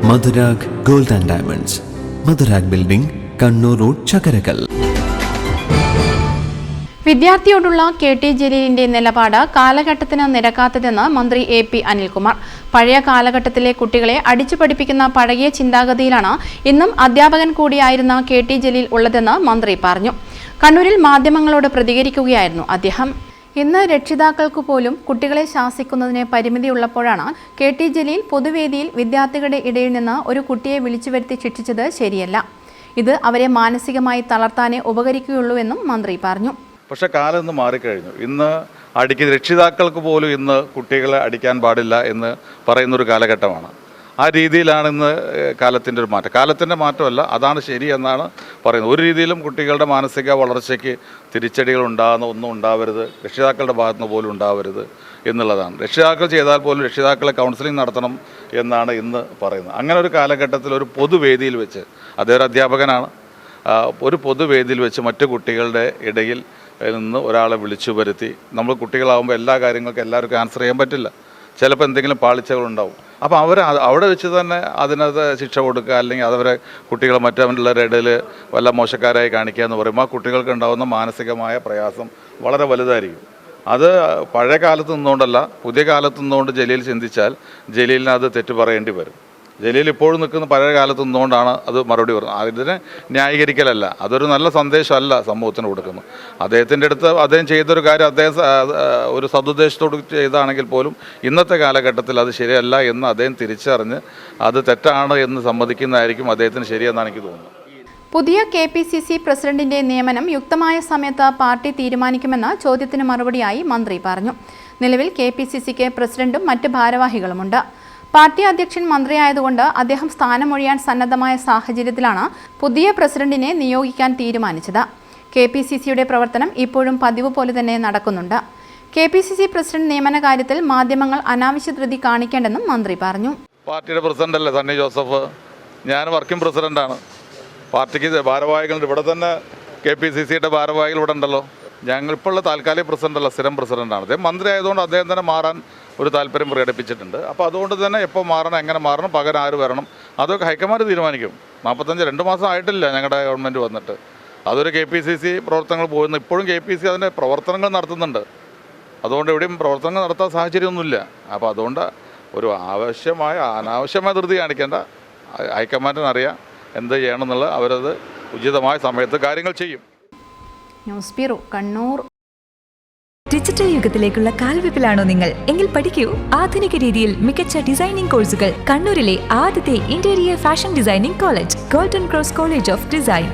Madhurag gold and diamonds, Madhurag building, Kannur road, Chakkarakkal. വിദ്യാർത്ഥിയോടുള്ള KT ജലീലിന്റെ നിലപാട് കാലഘട്ടത്തിന് നിരക്കാത്തതെന്ന് മന്ത്രി AP അനിൽകുമാർ. പഴയ കാലഘട്ടത്തിലെ കുട്ടികളെ അടിച്ചു പഠിപ്പിക്കുന്ന പഴകിയ ചിന്താഗതിയിലാണ് ഇന്നും അധ്യാപകൻ കൂടിയായിരുന്ന KT ജലീൽ ഉള്ളതെന്ന് മന്ത്രി പറഞ്ഞു. കണ്ണൂരിൽ മാധ്യമങ്ങളോട് പ്രതികരിക്കുകയായിരുന്നു അദ്ദേഹം. ഇന്ന് രക്ഷിതാക്കൾക്ക് പോലും കുട്ടികളെ ശാസിക്കുന്നതിന് പരിമിതിയുള്ളപ്പോഴാണ് KT ജലീൽ പൊതുവേദിയിൽ വിദ്യാർത്ഥികളുടെ ഇടയിൽ നിന്ന് ഒരു കുട്ടിയെ വിളിച്ചു വരുത്തി ശിക്ഷിച്ചത് ശരിയല്ല. ഇത് അവരെ മാനസികമായി തളർത്താനേ ഉപകരിക്കുകയുള്ളൂ എന്നും മന്ത്രി പറഞ്ഞു. പക്ഷേ കാലം ഇന്ന് മാറിക്കഴിഞ്ഞു. ഇന്ന് രക്ഷിതാക്കൾക്ക് പോലും ഇന്ന് കുട്ടികളെ അടിക്കാൻ പാടില്ല എന്ന് പറയുന്നൊരു കാലഘട്ടമാണ്. ആ രീതിയിലാണ് ഇന്ന് കാലത്തിൻ്റെ ഒരു മാറ്റം. കാലത്തിൻ്റെ മാറ്റമല്ല, അതാണ് ശരി എന്നാണ് പറയുന്നത്. ഒരു രീതിയിലും കുട്ടികളുടെ മാനസിക വളർച്ചയ്ക്ക് തിരിച്ചടികൾ ഒന്നും ഉണ്ടാവരുത്, രക്ഷിതാക്കളുടെ ഭാഗത്തുനിന്ന് പോലും ഉണ്ടാവരുത് എന്നുള്ളതാണ്. രക്ഷിതാക്കൾ ചെയ്താൽ പോലും രക്ഷിതാക്കളെ കൗൺസിലിംഗ് നടത്തണം എന്നാണ് ഇന്ന് പറയുന്നത്. അങ്ങനെ ഒരു കാലഘട്ടത്തിൽ ഒരു പൊതുവേദിയിൽ വെച്ച്, അദ്ദേഹം ഒരു അധ്യാപകനാണ്, ഒരു പൊതുവേദിയിൽ വെച്ച് മറ്റു കുട്ടികളുടെ ഇടയിൽ നിന്ന് ഒരാളെ വിളിച്ചു വരുത്തി, നമ്മൾ കുട്ടികളാകുമ്പോൾ എല്ലാ കാര്യങ്ങൾക്കും എല്ലാവർക്കും ആൻസർ ചെയ്യാൻ പറ്റില്ല, ചിലപ്പോൾ എന്തെങ്കിലും പാളിച്ചകളുണ്ടാവും. അപ്പോൾ അവിടെ വെച്ച് തന്നെ അതിനകത്ത് ശിക്ഷ കൊടുക്കുക, അല്ലെങ്കിൽ അതവരെ കുട്ടികളെ മറ്റുള്ളവരുടെ ഇടയിൽ വല്ല മോശക്കാരായി കാണിക്കുക എന്ന് പറയുമ്പോൾ ആ കുട്ടികൾക്ക് ഉണ്ടാകുന്ന മാനസികമായ പ്രയാസം വളരെ വലുതായിരിക്കും. അത് പഴയ കാലത്ത് നിന്നുകൊണ്ടല്ല, പുതിയ കാലത്ത് നിന്നുകൊണ്ട് ജലീൽ ചിന്തിച്ചാൽ ജലീലിന് അത് തെറ്റു പറയേണ്ടി വരും. ജലീൽ ഇപ്പോഴും നിൽക്കുന്ന പഴയ കാലത്ത് നിന്നുകൊണ്ടാണ് അത് മറുപടി പറയുന്നത്. അതിനെ ന്യായീകരിക്കലല്ല, അതൊരു നല്ല സന്ദേശമല്ല സമൂഹത്തിന് കൊടുക്കുന്നത്. അദ്ദേഹത്തിൻ്റെ അടുത്ത് അദ്ദേഹം ചെയ്തൊരു കാര്യം അദ്ദേഹം ഒരു സദുദ്ദേശത്തോട് ചെയ്താണെങ്കിൽ പോലും ഇന്നത്തെ കാലഘട്ടത്തിൽ അത് ശരിയല്ല എന്ന് അദ്ദേഹം തിരിച്ചറിഞ്ഞ് അത് തെറ്റാണ് എന്ന് സമ്മതിക്കുന്നതായിരിക്കും അദ്ദേഹത്തിന് ശരിയെന്നാണ് എനിക്ക് തോന്നുന്നത്. പുതിയ KPCC പ്രസിഡന്റിന്റെ നിയമനം യുക്തമായ സമയത്ത് പാർട്ടി തീരുമാനിക്കുമെന്ന ചോദ്യത്തിന് മറുപടിയായി മന്ത്രി പറഞ്ഞു. നിലവിൽ KPCCക്ക് പ്രസിഡന്റും മറ്റ് ഭാരവാഹികളുമുണ്ട്. പാർട്ടി അധ്യക്ഷൻ മന്ത്രിയായതുകൊണ്ട് അദ്ദേഹം സ്ഥാനമൊഴിയാൻ സന്നദ്ധമായ സാഹചര്യത്തിലാണ് പുതിയ പ്രസിഡന്റിനെ നിയോഗിക്കാൻ തീരുമാനിച്ചത്. KPCCയുടെ പ്രവർത്തനം ഇപ്പോഴും പതിവ് പോലെ തന്നെ നടക്കുന്നുണ്ട്. KPCC പ്രസിഡന്റ് നിയമന കാര്യത്തിൽ മാധ്യമങ്ങൾ അനാവശ്യ ധൃതി കാണിക്കേണ്ടെന്നും മന്ത്രി പറഞ്ഞു. പാർട്ടിയുടെ പ്രസിഡന്റല്ലേ സണ്ണി ജോസഫ്, ഞാൻ വർക്കിംഗ് പ്രസിഡന്റാണ്. പാർട്ടിക്ക് ഭാരവാഹികളുണ്ട്, ഇവിടെ തന്നെ KPCCയുടെ ഭാരവാഹികൾ ഇവിടെ ഉണ്ടല്ലോ. ഞങ്ങളിപ്പോഴുള്ള താൽക്കാലിക പ്രസിഡൻ്റല്ല, സ്ഥിരം പ്രസിഡൻ്റാണ്. അദ്ദേഹം മന്ത്രി ആയതുകൊണ്ട് അദ്ദേഹം തന്നെ മാറാൻ ഒരു താല്പര്യം പ്രകടിപ്പിച്ചിട്ടുണ്ട്. അപ്പോൾ അതുകൊണ്ട് തന്നെ എപ്പോൾ മാറണം, എങ്ങനെ മാറണം, പകരം ആര് വരണം, അതൊക്കെ ഹൈക്കമാൻഡ് തീരുമാനിക്കും. 2 മാസം ആയിട്ടില്ല ഞങ്ങളുടെ ഗവൺമെൻറ് വന്നിട്ട്. അതൊരു KPCC പ്രവർത്തനങ്ങൾ പോകുന്നു. ഇപ്പോഴും KPCC അതിൻ്റെ പ്രവർത്തനങ്ങൾ നടത്തുന്നുണ്ട്. അതുകൊണ്ട് എവിടെയും പ്രവർത്തനങ്ങൾ നടത്താൻ സാഹചര്യമൊന്നുമില്ല. അപ്പോൾ അതുകൊണ്ട് ഒരു അനാവശ്യമായ ധൃതി കാണിക്കേണ്ട. ഹൈക്കമാൻഡിന് അറിയാം എന്ത് ചെയ്യണമെന്നുള്ളത്, അവരത് ഉചിതമായ സമയത്ത് കാര്യങ്ങൾ ചെയ്യും. News bureau, Kannur. ഡിജിറ്റൽ യുഗത്തിലേക്കുള്ള കാൽവെപ്പിലാണോ നിങ്ങൾ? എങ്കിൽ പഠിക്കൂ ആധുനിക രീതിയിൽ മികച്ച ഡിസൈനിംഗ് കോഴ്സുകൾ. കണ്ണൂരിലെ ആദ്യത്തെ interior fashion designing college, golden cross college of design.